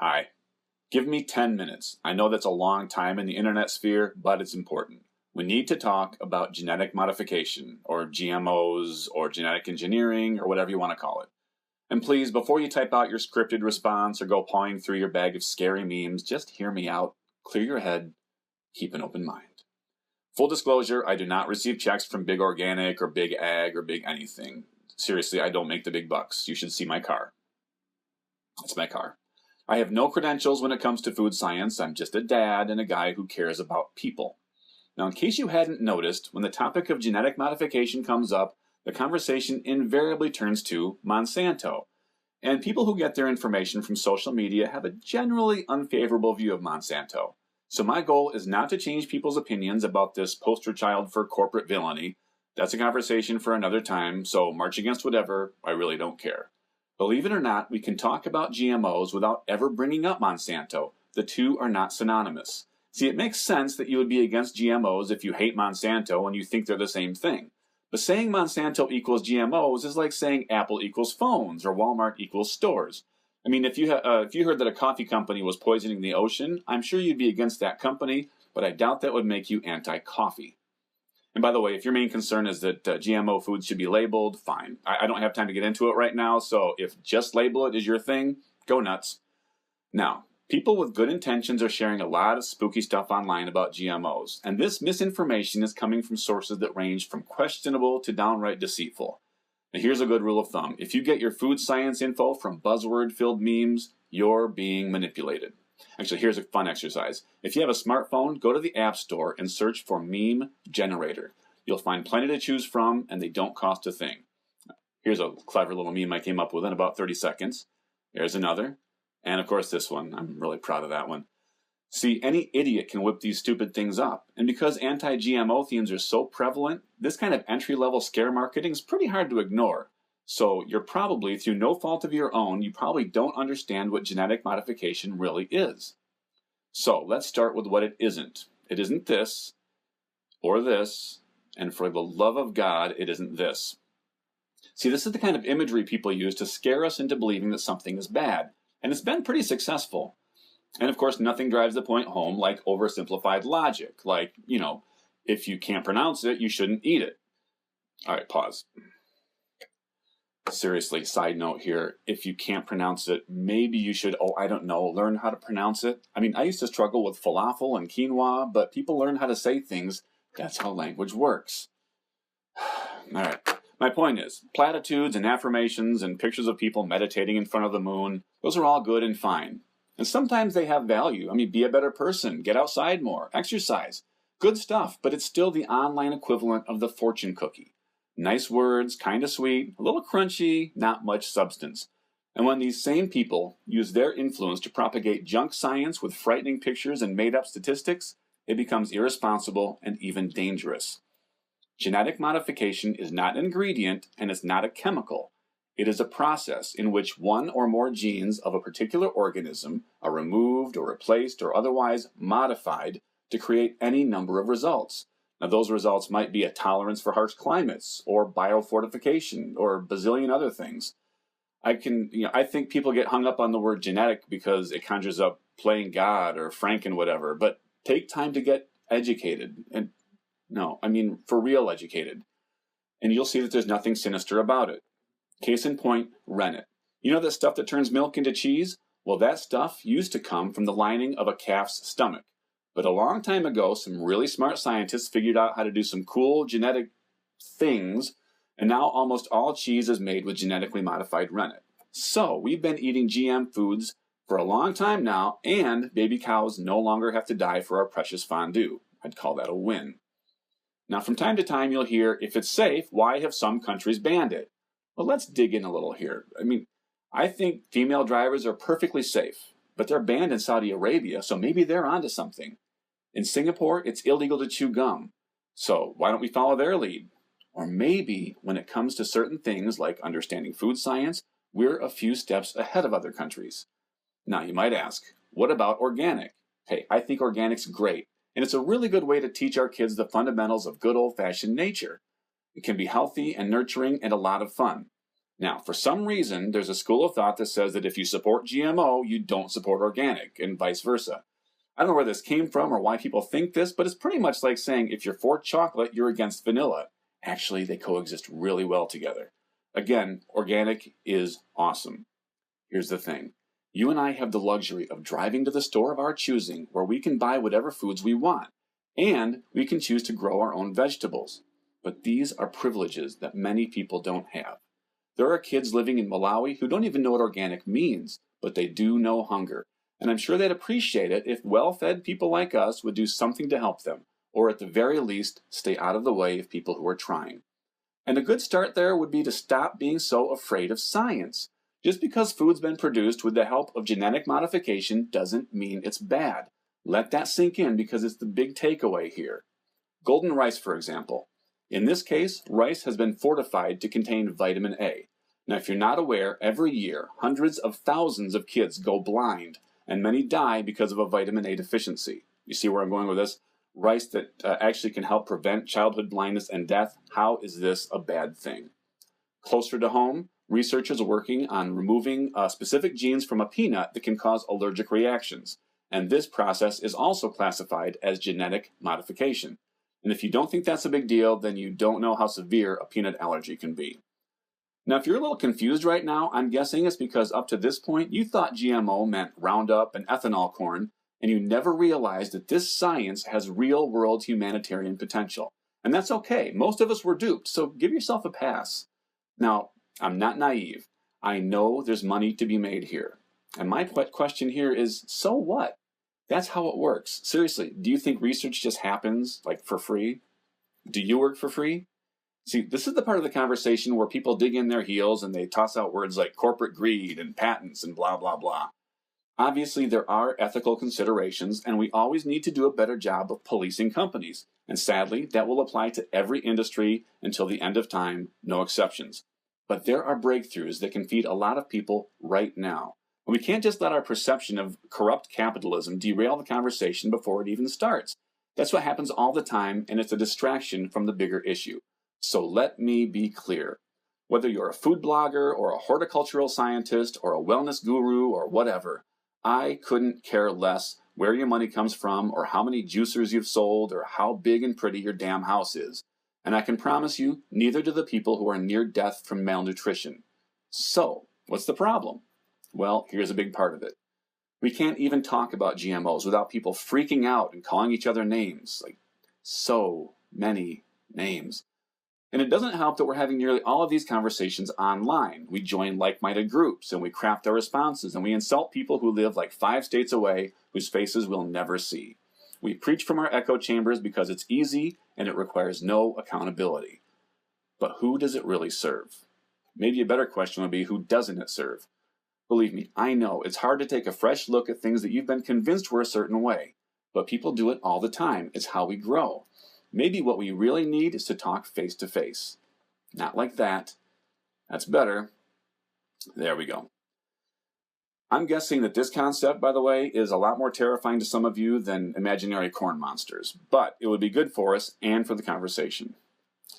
Hi. Give me 10 minutes. I know that's a long time in the internet sphere, but it's important. We need to talk about genetic modification, or GMOs, or genetic engineering, or whatever you want to call it. And please, before you type out your scripted response or go pawing through your bag of scary memes, just hear me out, clear your head, keep an open mind. Full disclosure, I do not receive checks from Big Organic or Big Ag or Big anything. Seriously, I don't make the big bucks. You should see my car. It's my car. I have no credentials when it comes to food science. I'm just a dad and a guy who cares about people. Now, in case you hadn't noticed, when the topic of genetic modification comes up, the conversation invariably turns to Monsanto. And people who get their information from social media have a generally unfavorable view of Monsanto. So my goal is not to change people's opinions about this poster child for corporate villainy. That's a conversation for another time, so march against whatever, I really don't care. Believe it or not, we can talk about GMOs without ever bringing up Monsanto. The two are not synonymous. See, it makes sense that you would be against GMOs if you hate Monsanto and you think they're the same thing. But saying Monsanto equals GMOs is like saying Apple equals phones or Walmart equals stores. I mean, if you heard that a coffee company was poisoning the ocean, I'm sure you'd be against that company, but I doubt that would make you anti-coffee. And by the way, if your main concern is that GMO foods should be labeled, fine. I don't have time to get into it right now, so if just label it is your thing, go nuts. Now, people with good intentions are sharing a lot of spooky stuff online about GMOs, and this misinformation is coming from sources that range from questionable to downright deceitful. Now, here's a good rule of thumb. If you get your food science info from buzzword-filled memes, you're being manipulated. Actually, here's a fun exercise. If you have a smartphone, go to the App Store and search for Meme Generator. You'll find plenty to choose from, and they don't cost a thing. Here's a clever little meme I came up with in about 30 seconds. There's another. And of course this one. I'm really proud of that one. See, any idiot can whip these stupid things up. And because anti-GMO themes are so prevalent, this kind of entry-level scare marketing is pretty hard to ignore. So you're probably, through no fault of your own, you probably don't understand what genetic modification really is. So let's start with what it isn't. It isn't this, or this, and for the love of God, it isn't this. See, this is the kind of imagery people use to scare us into believing that something is bad. And it's been pretty successful. And of course, nothing drives the point home like oversimplified logic. Like, if you can't pronounce it, you shouldn't eat it. All right, pause. Seriously, side note here, if you can't pronounce it, maybe you should, learn how to pronounce it. I mean, I used to struggle with falafel and quinoa, but people learn how to say things. That's how language works. All right. My point is, platitudes and affirmations and pictures of people meditating in front of the moon, those are all good and fine. And sometimes they have value. I mean, be a better person, get outside more, exercise. Good stuff, but it's still the online equivalent of the fortune cookie. Nice words, kind of sweet, a little crunchy, not much substance. And when these same people use their influence to propagate junk science with frightening pictures and made-up statistics, it becomes irresponsible and even dangerous. Genetic modification is not an ingredient and it's not a chemical. It is a process in which one or more genes of a particular organism are removed or replaced or otherwise modified to create any number of results. Now, those results might be a tolerance for harsh climates, or biofortification, or a bazillion other things. I think people get hung up on the word genetic because it conjures up playing God or Franken whatever, but take time to get educated. And for real educated. And you'll see that there's nothing sinister about it. Case in point, rennet. You know that stuff that turns milk into cheese? Well, that stuff used to come from the lining of a calf's stomach. But a long time ago, some really smart scientists figured out how to do some cool genetic things, and now almost all cheese is made with genetically modified rennet. So we've been eating GM foods for a long time now, and baby cows no longer have to die for our precious fondue. I'd call that a win. Now, from time to time, you'll hear, if it's safe, why have some countries banned it? Well, let's dig in a little here. I think female drivers are perfectly safe, but they're banned in Saudi Arabia, so maybe they're onto something. In Singapore, it's illegal to chew gum. So why don't we follow their lead? Or maybe when it comes to certain things like understanding food science, we're a few steps ahead of other countries. Now, you might ask, what about organic? Hey, I think organic's great, and it's a really good way to teach our kids the fundamentals of good old-fashioned nature. It can be healthy and nurturing and a lot of fun. Now, for some reason, there's a school of thought that says that if you support GMO, you don't support organic, and vice versa. I don't know where this came from or why people think this, but it's pretty much like saying if you're for chocolate, you're against vanilla. Actually, they coexist really well together. Again, organic is awesome. Here's the thing. You and I have the luxury of driving to the store of our choosing where we can buy whatever foods we want, and we can choose to grow our own vegetables. But these are privileges that many people don't have. There are kids living in Malawi who don't even know what organic means, but they do know hunger. And I'm sure they'd appreciate it if well-fed people like us would do something to help them, or at the very least, stay out of the way of people who are trying. And a good start there would be to stop being so afraid of science. Just because food's been produced with the help of genetic modification doesn't mean it's bad. Let that sink in because it's the big takeaway here. Golden rice, for example. In this case, rice has been fortified to contain vitamin A. Now, if you're not aware, every year, hundreds of thousands of kids go blind, and many die because of a vitamin A deficiency. You see where I'm going with this? Rice that actually can help prevent childhood blindness and death. How is this a bad thing? Closer to home, researchers are working on removing specific genes from a peanut that can cause allergic reactions. And this process is also classified as genetic modification. And if you don't think that's a big deal, then you don't know how severe a peanut allergy can be. Now, if you're a little confused right now, I'm guessing it's because up to this point, you thought GMO meant Roundup and ethanol corn, and you never realized that this science has real-world humanitarian potential. And that's okay. Most of us were duped, so give yourself a pass. Now, I'm not naive. I know there's money to be made here. And my question here is, so what? That's how it works. Seriously, do you think research just happens, like, for free? Do you work for free? See, this is the part of the conversation where people dig in their heels and they toss out words like corporate greed and patents and blah, blah, blah. Obviously, there are ethical considerations, and we always need to do a better job of policing companies. And sadly, that will apply to every industry until the end of time, no exceptions. But there are breakthroughs that can feed a lot of people right now. And we can't just let our perception of corrupt capitalism derail the conversation before it even starts. That's what happens all the time, and it's a distraction from the bigger issue. So let me be clear. Whether you're a food blogger or a horticultural scientist or a wellness guru or whatever, I couldn't care less where your money comes from or how many juicers you've sold or how big and pretty your damn house is. And I can promise you, neither do the people who are near death from malnutrition. So, what's the problem? Well, here's a big part of it. We can't even talk about GMOs without people freaking out and calling each other names, like so many names. And it doesn't help that we're having nearly all of these conversations online. We join like-minded groups, and we craft our responses, and we insult people who live like 5 states away whose faces we'll never see. We preach from our echo chambers because it's easy and it requires no accountability. But who does it really serve? Maybe a better question would be, who doesn't it serve? Believe me, I know it's hard to take a fresh look at things that you've been convinced were a certain way, but people do it all the time. It's how we grow. Maybe what we really need is to talk face to face. Not like that. That's better. There we go. I'm guessing that this concept, by the way, is a lot more terrifying to some of you than imaginary corn monsters, but it would be good for us and for the conversation.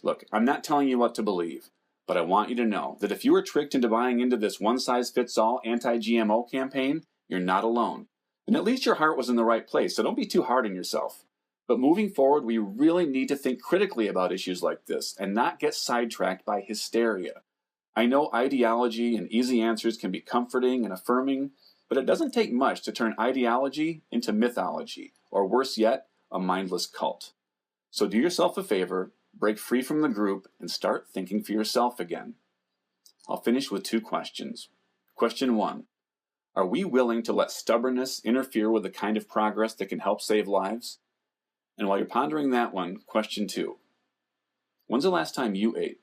Look, I'm not telling you what to believe, but I want you to know that if you were tricked into buying into this one-size-fits-all anti-GMO campaign, you're not alone. And at least your heart was in the right place, so don't be too hard on yourself. But moving forward, we really need to think critically about issues like this and not get sidetracked by hysteria. I know ideology and easy answers can be comforting and affirming, but it doesn't take much to turn ideology into mythology, or worse yet, a mindless cult. So do yourself a favor, break free from the group, and start thinking for yourself again. I'll finish with 2 questions. Question 1. Are we willing to let stubbornness interfere with the kind of progress that can help save lives? And while you're pondering that one, question 2. When's the last time you ate